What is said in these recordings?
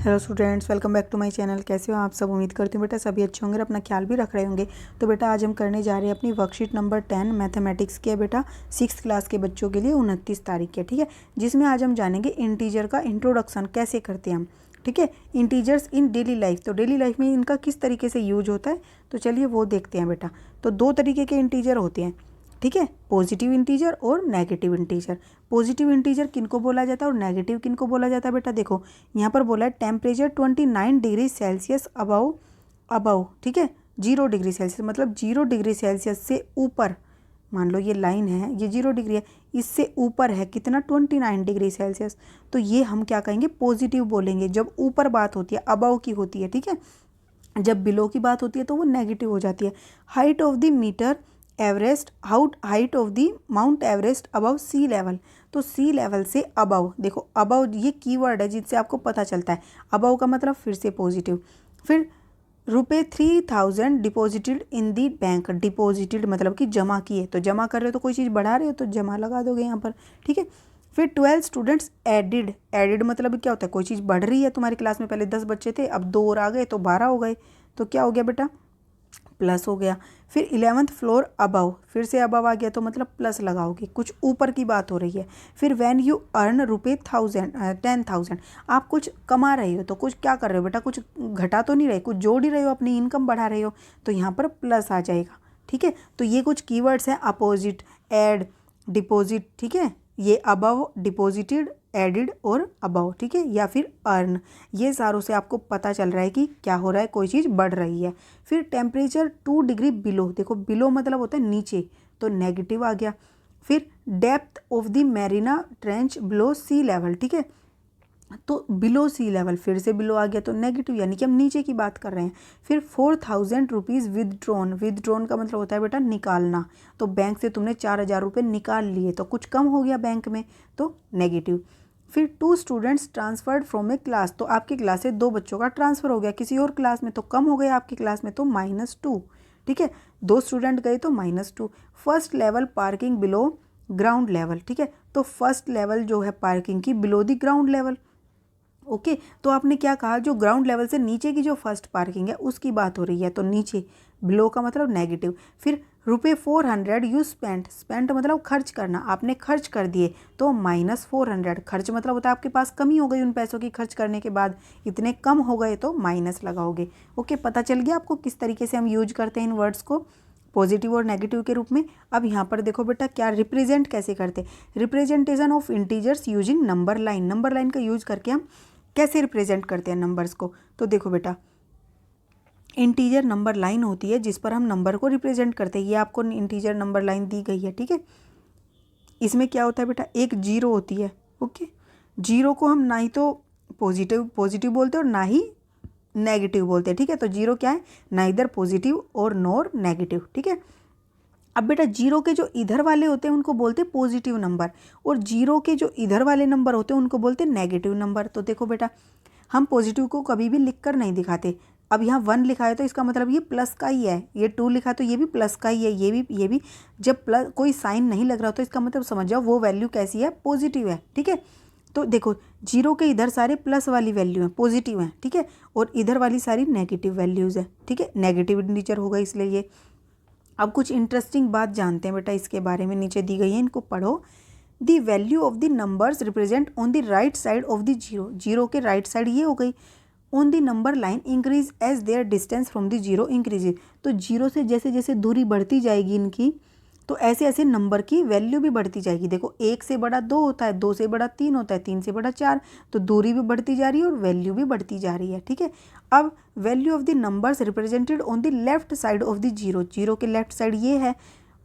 Hello students, welcome back to my channel. कैसे हो आप सब? उम्मीद करती हूँ बेटा सभी अच्छे होंगे, अपना ख्याल भी रख रहे होंगे। तो बेटा आज हम करने जा रहे हैं अपनी वर्कशीट नंबर 10 मैथमेटिक्स के बेटा 6th क्लास के बच्चों के लिए 29 तारीख के, ठीक है। जिसमें आज हम जानेंगे इंटीजर का इंट्रोडक्शन कैसे करते हैं हम, ठीक है। इंटीजर्स इन डेली लाइफ, तो डेली लाइफ में इनका किस तरीके से यूज होता है, तो चलिए वो देखते हैं बेटा। तो दो तरीके के इंटीजर होते हैं, ठीक है, पॉजिटिव इंटीजर और नेगेटिव इंटीजर। पॉजिटिव इंटीजर किनको बोला जाता है और नेगेटिव किनको बोला जाता है बेटा? देखो यहाँ पर बोला है टेम्परेचर 29 डिग्री सेल्सियस अबव, ठीक है, 0 डिग्री सेल्सियस, मतलब 0 डिग्री सेल्सियस से ऊपर। मान लो ये लाइन है, ये 0 डिग्री है, इससे ऊपर है कितना? 29 डिग्री सेल्सियस। तो ये हम क्या कहेंगे? पॉजिटिव बोलेंगे जब ऊपर बात होती है, अबव की होती है, ठीक है। जब बिलो की बात होती है तो वो नेगेटिव हो जाती है। Height of the metre Everest, height of the mount Everest above sea level, तो सी लेवल से अबव। देखो अबव ये कीवर्ड है जिससे आपको पता चलता है। अबव का मतलब फिर से पॉजिटिव। फिर ₹3000 deposited in the bank, deposited मतलब कि जमा किए, तो जमा कर रहे हो तो कोई चीज़ बढ़ा रहे हो तो जमा लगा दोगे यहाँ पर, ठीक है। फिर 12 स्टूडेंट्स एडिड मतलब क्या होता है? कोई चीज़ बढ़ रही है। तुम्हारी क्लास में पहले 10 बच्चे थे, अब 2 और आ गए तो 12 हो गए, तो क्या हो गया बेटा? प्लस हो गया। फिर 11th फ्लोर अबव, फिर से अबव आ गया तो मतलब प्लस लगाओगे, कुछ ऊपर की बात हो रही है। फिर व्हेन यू अर्न ₹10,000, आप कुछ कमा रहे हो तो कुछ क्या कर रहे हो बेटा? कुछ घटा तो नहीं रहे, कुछ जोड़ ही रहे हो, अपनी इनकम बढ़ा रहे हो, तो यहाँ पर प्लस आ जाएगा, ठीक है। तो ये कुछ कीवर्ड्स हैं, अपोजिट, एड, डिपॉजिट, ठीक है, ये अबव, डिपॉजिटेड, एडिड और अबव, ठीक है, या फिर अर्न। ये सारों से आपको पता चल रहा है कि क्या हो रहा है, कोई चीज़ बढ़ रही है। फिर टेम्परेचर 2 डिग्री बिलो, देखो बिलो मतलब होता है नीचे, तो नेगेटिव आ गया। फिर depth of the Marina trench below sea level, ठीक है, तो बिलो सी लेवल, फिर से बिलो आ गया तो नेगेटिव, यानी कि हम नीचे की बात कर रहे हैं। फिर ₹4000 विदड्रॉन का मतलब होता है बेटा निकालना, तो बैंक से तुमने 4000 रुपये निकाल लिए तो कुछ कम हो गया बैंक में, तो नेगेटिव। फिर 2 students transferred from A class, तो आपकी क्लास से 2 बच्चों का ट्रांसफ़र हो गया किसी और क्लास में, तो कम हो गया आपकी क्लास में, तो -2, ठीक है। 2 स्टूडेंट गए तो -2। First level parking below ground level, ठीक है, तो फर्स्ट लेवल जो है पार्किंग की below the ground level, okay. तो आपने क्या कहा? जो ग्राउंड लेवल से नीचे की जो फर्स्ट पार्किंग है उसकी बात हो रही है, तो नीचे, बिलो का मतलब नेगेटिव। फिर ₹400 यू स्पेंट मतलब खर्च करना, आपने खर्च कर दिए, तो -400, खर्च मतलब होता है आपके पास कमी हो गई उन पैसों की, खर्च करने के बाद इतने कम हो गए तो माइनस लगाओगे, ओके। पता चल गया आपको किस तरीके से हम यूज करते हैं इन वर्ड्स को पॉजिटिव और नेगेटिव के रूप में। अब यहाँ पर देखो बेटा क्या रिप्रेजेंट कैसे करते, representation of integers using number line, number line का यूज करके हम कैसे रिप्रेजेंट करते हैं नंबर्स को। तो देखो बेटा इंटीजर नंबर लाइन होती है जिस पर हम नंबर को रिप्रेजेंट करते हैं। ये आपको इंटीजर नंबर लाइन दी गई है, ठीक है। इसमें क्या होता है बेटा? एक जीरो होती है, ओके। जीरो को हम ना ही तो पॉजिटिव बोलते हैं और ना ही नेगेटिव बोलते हैं, ठीक है। तो जीरो क्या है? ना इधर पॉजिटिव और नॉर नेगेटिव, ठीक है। अब बेटा जीरो के जो इधर वाले होते हैं उनको बोलते हैं पॉजिटिव नंबर, और जीरो के जो इधर वाले नंबर होते हैं उनको बोलते हैं नेगेटिव नंबर। तो देखो बेटा हम पॉजिटिव को कभी भी लिख कर नहीं दिखाते। अब यहाँ 1 लिखा है तो इसका मतलब ये प्लस का ही है, ये 2 लिखा है तो ये भी प्लस का ही है, ये भी। जब प्लस कोई साइन नहीं लग रहा तो इसका मतलब समझ जाओ वो वैल्यू कैसी है? पॉजिटिव है, ठीक है। तो देखो जीरो के इधर सारे प्लस वाली वैल्यू हैं, पॉजिटिव हैं, ठीक है, और इधर वाली सारी नेगेटिव वैल्यूज़ है, ठीक है, नेगेटिव इंटीजर होगा इसलिए ये। अब कुछ इंटरेस्टिंग बात जानते हैं बेटा इसके बारे में, नीचे दी गई है, इनको पढ़ो। The value of the numbers represent on the right side of the zero, zero के राइट साइड ये हो गई। On the number line increase as their distance from the zero increases, तो जीरो से जैसे जैसे दूरी बढ़ती जाएगी इनकी, तो ऐसे ऐसे नंबर की वैल्यू भी बढ़ती जाएगी। देखो 1 से बड़ा 2 होता है, 2 से बड़ा 3 होता है, 3 से बड़ा 4, तो दूरी भी बढ़ती जा रही है और वैल्यू भी बढ़ती जा रही है, ठीक है। अब value of the numbers represented on the left side of the zero, zero के लेफ्ट साइड ये है,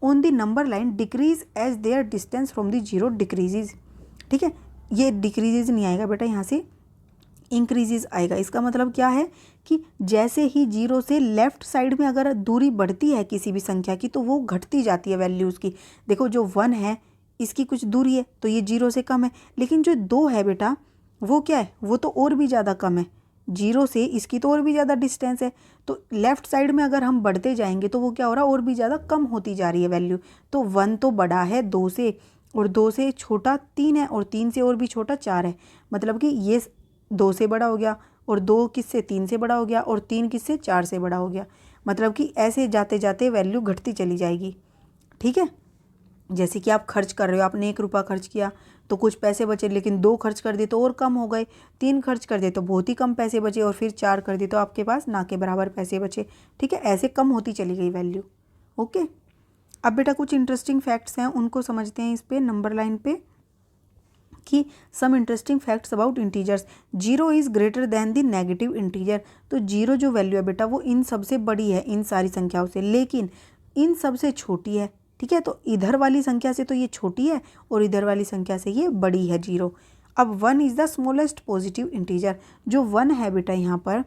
on the number line decrease as their distance from the zero decreases, ठीक है। ये डिक्रीजेज नहीं आएगा बेटा, यहाँ से इंक्रीजेज आएगा। इसका मतलब क्या है कि जैसे ही जीरो से लेफ्ट साइड में अगर दूरी बढ़ती है किसी भी संख्या की तो वो घटती जाती है वैल्यूज़ की। देखो जो 1 है इसकी कुछ दूरी है तो ये जीरो से कम है, लेकिन जो 2 है बेटा वो क्या है? वो तो और भी ज़्यादा कम है, जीरो से इसकी तो और भी ज़्यादा डिस्टेंस है। तो लेफ़्ट साइड में अगर हम बढ़ते जाएंगे तो वो क्या हो रहा है? और भी ज़्यादा कम होती जा रही है वैल्यू। तो 1 तो बड़ा है 2 से, और 2 से छोटा 3 है, और 3 से और भी छोटा 4 है, मतलब कि ये 2 से बड़ा हो गया और 2 किससे 3 से बड़ा हो गया और 3 किससे 4 से बड़ा हो गया। मतलब कि ऐसे जाते जाते वैल्यू घटती चली जाएगी। ठीक है, जैसे कि आप खर्च कर रहे हो, आपने 1 रुपया खर्च किया तो कुछ पैसे बचे, लेकिन 2 खर्च कर दिए तो और कम हो गए, 3 खर्च कर दिए तो बहुत ही कम पैसे बचे, और फिर 4 कर दिए तो आपके पास ना के बराबर पैसे बचे। ठीक है, ऐसे कम होती चली गई वैल्यू। ओके, अब बेटा कुछ इंटरेस्टिंग फैक्ट्स हैं, उनको समझते हैं इस पे नंबर लाइन पे कि some interesting facts about integers. 0 is greater than the negative integer. तो 0 जो वैल्यू है बेटा वो इन सबसे बड़ी है, इन सारी संख्याओं से, लेकिन इन सबसे छोटी है। ठीक है, तो इधर वाली संख्या से तो ये छोटी है और इधर वाली संख्या से ये बड़ी है 0। अब 1 is the smallest positive integer. जो 1 है बेटा यहाँ पर,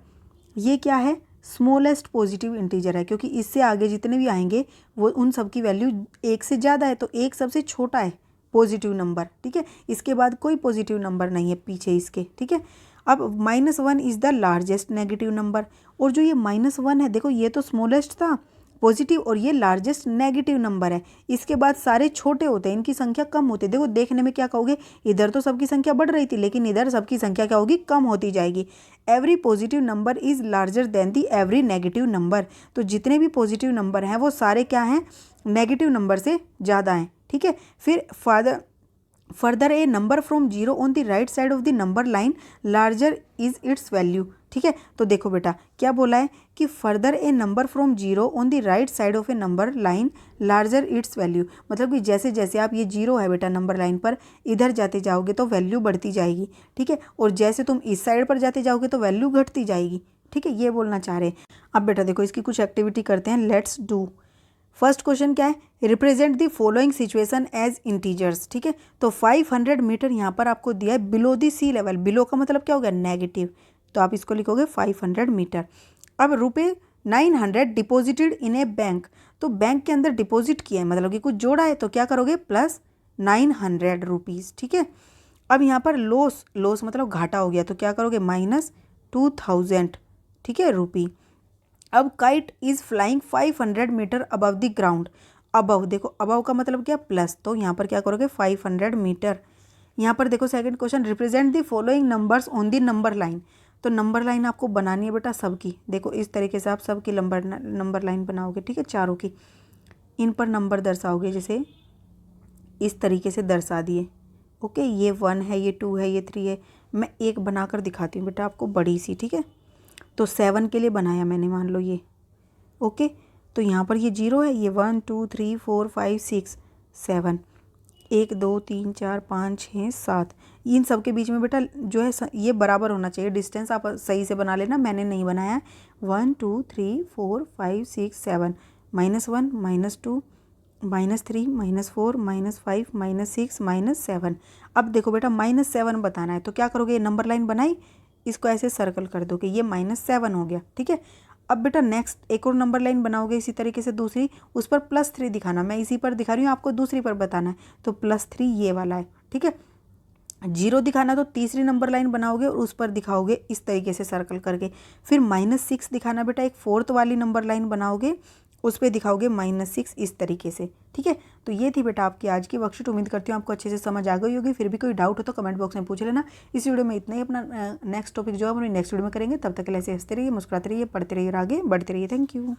ये क्या है, स्मॉलेस्ट पॉजिटिव इंटीजर है, क्योंकि इससे आगे जितने भी आएंगे वो उन सब की वैल्यू 1 से ज़्यादा है, तो 1 सबसे छोटा है पॉजिटिव नंबर। ठीक है, इसके बाद कोई पॉजिटिव नंबर नहीं है पीछे इसके। ठीक है, अब -1 is the largest negative number. और जो ये -1 है, देखो ये तो स्मॉलेस्ट था पॉजिटिव और ये लार्जेस्ट नेगेटिव नंबर है। इसके बाद सारे छोटे होते हैं, इनकी संख्या कम होती है। देखो देखने में क्या कहोगे, इधर तो सबकी संख्या बढ़ रही थी, लेकिन इधर सबकी संख्या क्या होगी, कम होती जाएगी। Every positive number is larger than the every negative number. तो जितने भी पॉजिटिव नंबर हैं वो सारे क्या हैं, नेगेटिव नंबर से ज़्यादा हैं। ठीक है, फिर further A number from 0 on the right side of the number line larger is it's value. ठीक है, तो देखो बेटा क्या बोला है कि further A number from 0 on the right side of A number line larger it's value. मतलब कि जैसे जैसे आप, ये 0 है बेटा नंबर लाइन पर, इधर जाते जाओगे तो वैल्यू बढ़ती जाएगी। ठीक है, और जैसे तुम इस साइड पर जाते जाओगे तो वैल्यू घटती जाएगी। ठीक है, ये बोलना चाह रहे हैं। अब बेटा देखो इसकी कुछ एक्टिविटी करते हैं, लेट्स डू। फर्स्ट क्वेश्चन क्या है, represent the following situation as integers. ठीक है, तो 500 मीटर यहाँ पर आपको दिया है below the sea level. Below का मतलब क्या हो गया, नेगेटिव, तो आप इसको लिखोगे 500 मीटर। अब ₹900 डिपॉजिटेड इन ए बैंक। तो बैंक के अंदर डिपॉजिट किया है, मतलब कि कुछ जोड़ा है, तो क्या करोगे, प्लस 900 रुपीज़। ठीक है, अब यहाँ पर लॉस मतलब घाटा हो गया, तो क्या करोगे, -2000। ठीक है, रुपी। अब kite is flying 500 metre above the ground. Above, देखो अबव का मतलब क्या, प्लस, तो यहाँ पर क्या करोगे, 500 मीटर। यहाँ पर देखो second question, represent the following numbers on the number line. तो नंबर लाइन आपको बनानी है बेटा सबकी। देखो इस तरीके से आप सबकी नंबर लाइन बनाओगे। ठीक है, चारों की, इन पर नंबर दर्शाओगे, जैसे इस तरीके से दर्शा दिए। ओके, ये 1 है, ये 2 है, ये 3 है। मैं एक बनाकर दिखाती हूँ बेटा आपको बड़ी सी। ठीक है, तो 7 के लिए बनाया मैंने, मान लो ये। ओके, तो यहाँ पर ये 0 है, ये 1 2 3 4 5 6 7, 1 2 3 4 5 6 7, इन सब के बीच में बेटा जो है ये बराबर होना चाहिए डिस्टेंस। आप सही से बना लेना, मैंने नहीं बनाया। 1 2 3 4 5 6 7, -1 -2 -3 -4 -5 -6 -7। अब देखो बेटा -7 बताना है, तो क्या करोगे, ये नंबर लाइन बनाई, इसको ऐसे सर्कल कर दोगे, ये -7 हो गया। ठीक है, अब बेटा नेक्स्ट एक और नंबर लाइन बनाओगे इसी तरीके से दूसरी, उस पर +3 दिखाना। मैं इसी पर दिखा रही हूँ, आपको दूसरी पर बताना है, तो +3 ये वाला है। ठीक है, 0 दिखाना तो तीसरी नंबर लाइन बनाओगे और उस पर दिखाओगे इस तरीके से सर्कल करके। फिर -6 दिखाना बेटा, एक 4th वाली नंबर लाइन बनाओगे, उस पर दिखाओगे -6 इस तरीके से। ठीक है, तो ये थी बेटा आपकी आज की वर्कशीट। उम्मीद करती हूँ आपको अच्छे से समझ आ गई होगी। फिर भी कोई डाउट हो तो कमेंट बॉक्स में पूछ लेना। इस वीडियो में इतना ही। अपना नेक्स्ट टॉपिक जो है अपनी नेक्स्ट वीडियो में करेंगे। तब तक के लिए ऐसे हंसते रहिए, मुस्कुराते रहिए, पढ़ते रहिए और आगे बढ़ते रहिए। Thank you.